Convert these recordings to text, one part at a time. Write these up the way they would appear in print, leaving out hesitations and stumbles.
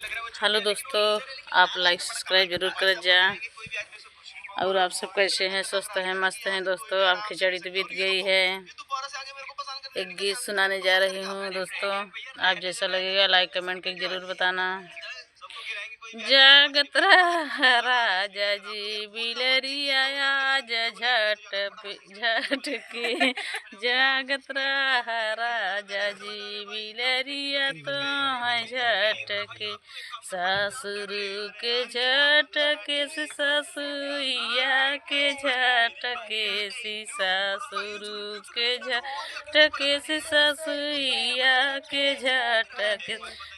Hello दोस्तों, आप like subscribe जरूर कर जा। और आप सब कैसे हैं? स्वस्थ हैं, मस्त हैं दोस्तों। आप खिचड़ी तो बीत गई है। एक गीत सुनाने जा रही हूँ दोस्तों, आप जैसा लगेगा लाइक कमेंट करके जरूर बताना। जागत रहा राजा जी बिलरिया आज झट के जागत रहा राजा जी बिलरिया तो है झट के ससुर के झटके से ससुइया के झटके से ससुर के झटके से ससुइया के झटके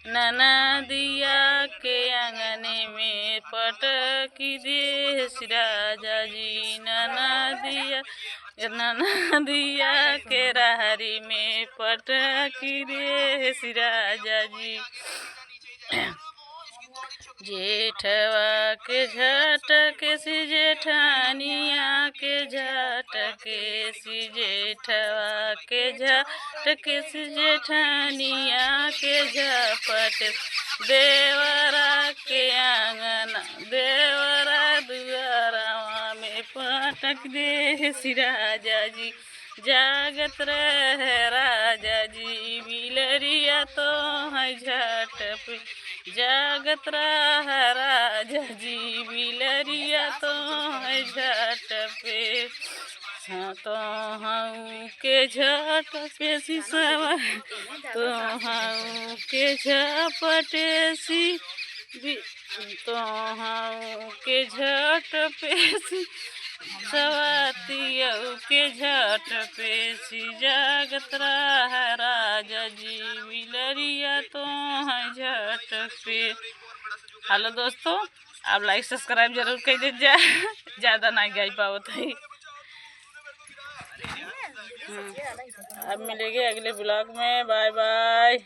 ननदिया के आंगने में पटकी दे राजा जी ननदिया के रहरी में पटकी दे राजा जी। जेठवा के झटके से जेठानिया के झटके से जेठवा के झटके से जेठानिया के झपट देवरा के आंगन देवरा दुआरा में पटक दे राजा जी। जागत रहे राजा जी बिलरिया तो है झट पे जागत रहा राजा जी बिलरिया तो है झट पे हाँ तो हाँ के झट पे सिसवा तो हाँ के झपटे सी तो हाँ के झट पे सवातियों के झट पे सी जागत रहा राजा जी बिलरिया तो है झट पे। हेलो दोस्तों, आप लाइक सब्सक्राइब जरूर कर दीजिए। ज़्यादा ना गा पाओ तो अब मिलेंगे अगले ब्लॉग में। Bye bye.